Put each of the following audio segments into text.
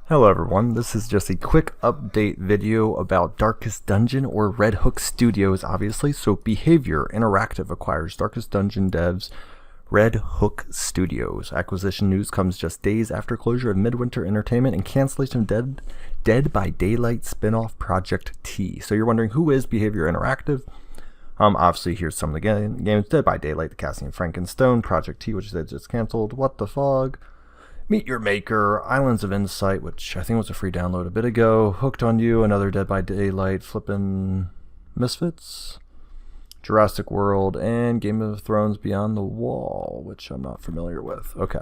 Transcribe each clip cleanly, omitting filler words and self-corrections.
Hello everyone, this is just a quick update video about Darkest Dungeon, or Redhook Studios obviously. So Behaviour Interactive acquires Darkest Dungeon devs Redhook Studios. Acquisition news comes just days after closure of Midwinter Entertainment and cancellation of Dead by Daylight spin-off Project T. So you're wondering, who is Behaviour Interactive? Obviously here's some of the games: Dead by Daylight, The Casting of Frankenstone, Project T, which they just cancelled, What the Fog, Meet Your Maker, Islands of Insight, which I think was a free download a bit ago, Hooked on You, another Dead by Daylight, Flippin' Misfits, Jurassic World, and Game of Thrones Beyond the Wall, which I'm not familiar with. Okay.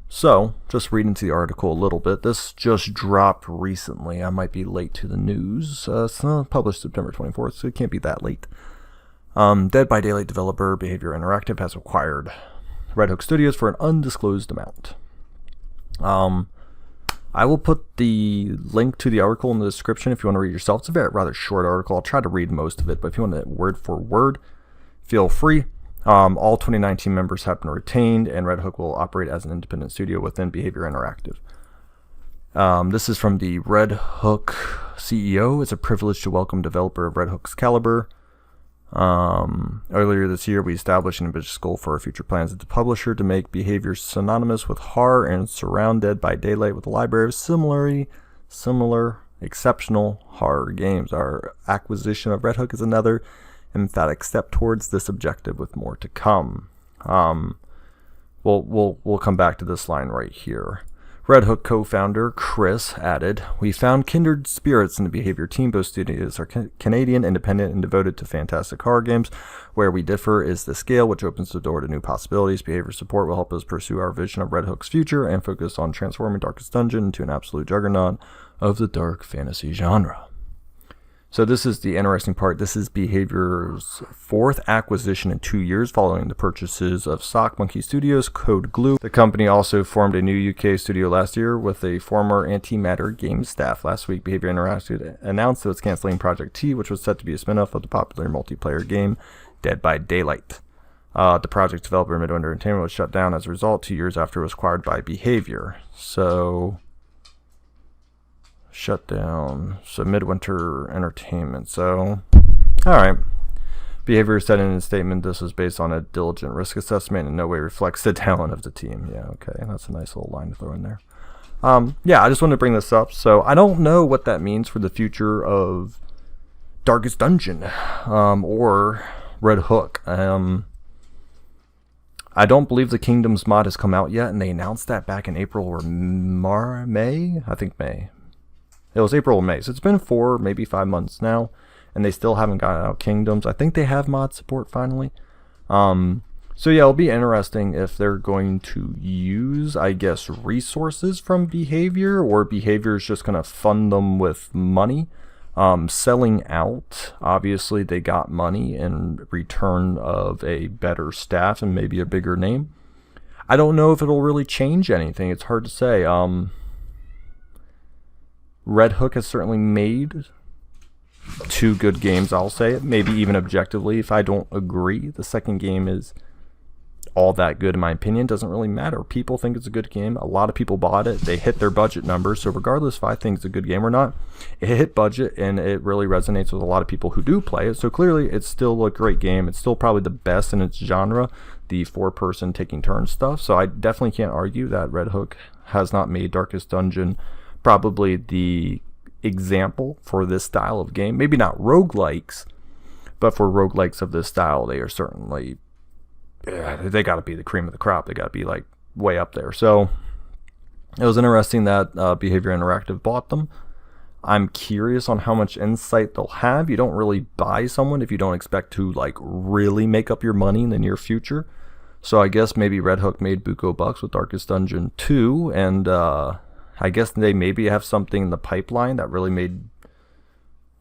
So, just reading into the article a little bit. This just dropped recently. I might be late to the news. It's published September 24th, so it can't be that late. Dead by Daylight developer Behaviour Interactive has acquired Redhook Studios for an undisclosed amount. I will put the link to the article in the description if you want to read it yourself. It's a rather short article. I'll try to read most of it, but if you want it word for word, feel free. All 2019 members have been retained, and Redhook will operate as an independent studio within Behaviour Interactive. This is from the Redhook CEO. It's a privilege to welcome developer of Redhook's caliber. Earlier this year, we established an ambitious goal for our future plans as the publisher to make Behaviour synonymous with horror and surround Dead by Daylight with a library of similar, exceptional horror games. Our acquisition of Redhook is another emphatic step towards this objective, with more to come. We'll come back to this line right here. Redhook co-founder Chris added, "We found kindred spirits in the Behaviour team. Both studios are Canadian, independent, and devoted to fantastic horror games. Where we differ is the scale, which opens the door to new possibilities. Behaviour support will help us pursue our vision of Redhook's future and focus on transforming Darkest Dungeon into an absolute juggernaut of the dark fantasy genre." So this is the interesting part. This is Behaviour's fourth acquisition in 2 years, following the purchases of Sock Monkey Studios, Code Glue. The company also formed a new UK studio last year with a former Antimatter game staff. Last week, Behaviour Interactive announced that it's canceling Project T, which was set to be a spin-off of the popular multiplayer game Dead by Daylight. The project developer Midwinter Entertainment was shut down as a result 2 years after it was acquired by Behaviour. So shut down. So Midwinter Entertainment. So, alright. Behaviour said in a statement this was based on a diligent risk assessment and in no way reflects the talent of the team. Yeah, okay. That's a nice little line to throw in there. Yeah, I just wanted to bring this up. So I don't know what that means for the future of Darkest Dungeon or Redhook. I don't believe the Kingdoms mod has come out yet, and they announced that back in April or May? I think May. It was April or May, so it's been 4, maybe 5 months now, and they still haven't gotten out Kingdoms. I think they have mod support finally. So yeah, it'll be interesting if they're going to use, I guess, resources from Behaviour, or Behaviour is just going to fund them with money. Selling out, obviously they got money in return of a better staff and maybe a bigger name. I don't know if it'll really change anything. It's hard to say. Redhook has certainly made 2 good games, I'll say it. Maybe even objectively, if I don't agree the second game is all that good in my opinion, doesn't really matter. People think it's a good game. A lot of people bought it. They hit their budget numbers. So regardless if I think it's a good game or not, it hit budget and it really resonates with a lot of people who do play it. So clearly it's still a great game. It's still probably the best in its genre, the 4-person taking turns stuff. So I definitely can't argue that Redhook has not made Darkest Dungeon probably the example for this style of game. Maybe not roguelikes, but for roguelikes of this style, they are certainly, they got to be the cream of the crop. They got to be like way up there. So it was interesting that Behaviour Interactive bought them. I'm curious on how much insight they'll have. You don't really buy someone if you don't expect to like really make up your money in the near future. So I guess maybe Redhook made buco bucks with Darkest Dungeon 2, and I guess they maybe have something in the pipeline that really made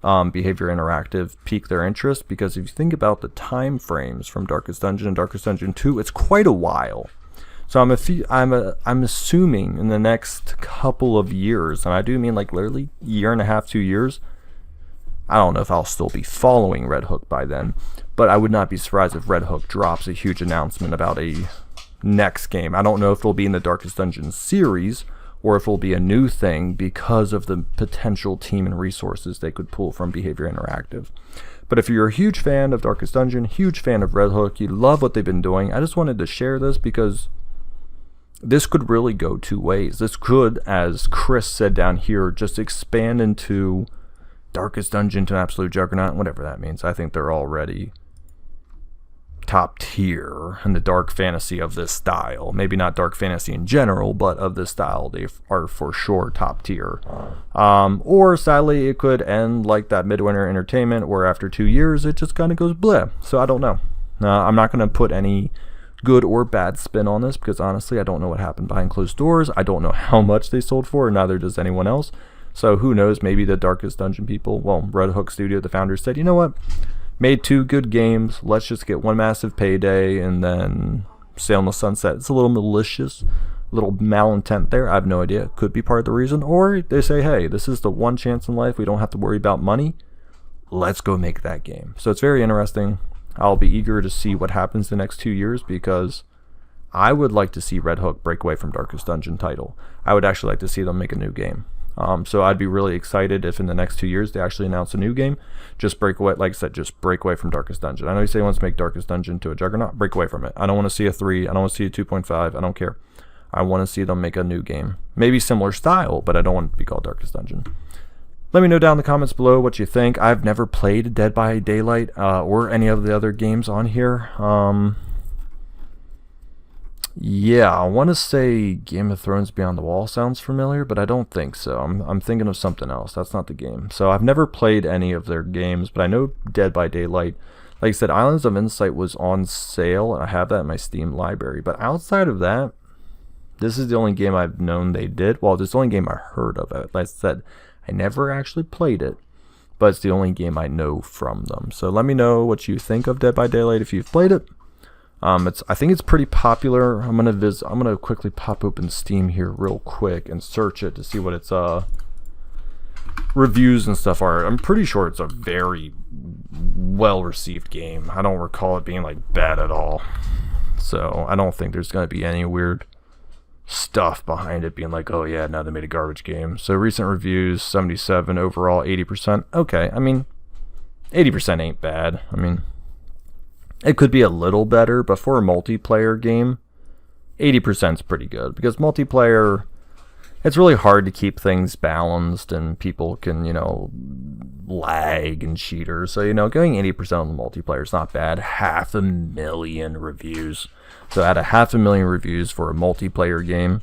Behaviour Interactive pique their interest, because if you think about the time frames from Darkest Dungeon and Darkest Dungeon 2, it's quite a while. So I'm assuming in the next couple of years, and I do mean like literally year and a half, 2 years. I don't know if I'll still be following Redhook by then, but I would not be surprised if Redhook drops a huge announcement about a next game. I don't know if it'll be in the Darkest Dungeon series or if it will be a new thing because of the potential team and resources they could pull from Behaviour Interactive. But if you're a huge fan of Darkest Dungeon, huge fan of Redhook, you love what they've been doing, I just wanted to share this because this could really go two ways. This could, as Chris said down here, just expand into Darkest Dungeon to an absolute juggernaut, whatever that means. I think they're already top tier in the dark fantasy of this style. Maybe not dark fantasy in general, but of this style, they are for sure top tier. Or sadly, it could end like that Midwinter Entertainment, where after 2 years, it just kind of goes bleh. So I don't know. I'm not going to put any good or bad spin on this, because honestly, I don't know what happened behind closed doors. I don't know how much they sold for, and neither does anyone else. So who knows, maybe the Darkest Dungeon people, well, Redhook Studio, the founders, said, you know what? Made 2 good games, let's just get one massive payday and then sail in the sunset. It's a little malicious, a little malintent there. I have no idea. Could be part of the reason. Or they say, hey, this is the one chance in life we don't have to worry about money. Let's go make that game. So it's very interesting. I'll be eager to see what happens the next 2 years, because I would like to see Redhook break away from Darkest Dungeon title. I would actually like to see them make a new game. So I'd be really excited if in the next 2 years they actually announce a new game. Just break away, like I said, just break away from Darkest Dungeon. I know you say he wants to make Darkest Dungeon to a juggernaut. Break away from it. I don't want to see a 3. I don't want to see a 2.5. I don't care. I want to see them make a new game. Maybe similar style, but I don't want it to be called Darkest Dungeon. Let me know down in the comments below what you think. I've never played Dead by Daylight or any of the other games on here. Yeah, I want to say Game of Thrones Beyond the Wall sounds familiar, but I don't think so. I'm thinking of something else. That's not the game. So I've never played any of their games, but I know Dead by Daylight. Like I said, Islands of Insight was on sale. I have that in my Steam library. But outside of that, this is the only game I've known they did. Well, it's the only game I heard of it. Like I said, I never actually played it, but it's the only game I know from them. So let me know what you think of Dead by Daylight if you've played it. I think it's pretty popular. I'm gonna quickly pop open Steam here real quick and search it to see what its reviews and stuff are. I'm pretty sure it's a very well received game. I don't recall it being like bad at all. So I don't think there's gonna be any weird stuff behind it being like, oh yeah, now they made a garbage game. So recent reviews, 77 overall, 80%. Okay, I mean, 80% ain't bad. I mean, it could be a little better, but for a multiplayer game, 80% is pretty good, because multiplayer, it's really hard to keep things balanced, and people can, lag and cheaters. So, going 80% on the multiplayer is not bad. 500,000 reviews. So out of 500,000 reviews for a multiplayer game,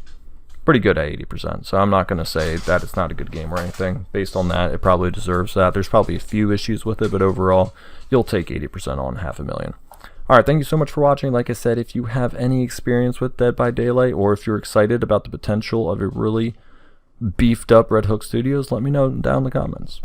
pretty good at 80%. So I'm not going to say that it's not a good game or anything. Based on that, it probably deserves that. There's probably a few issues with it, but overall, you'll take 80% on 500,000. Alright, thank you so much for watching. Like I said, if you have any experience with Dead by Daylight, or if you're excited about the potential of a really beefed up Redhook Studios, let me know down in the comments.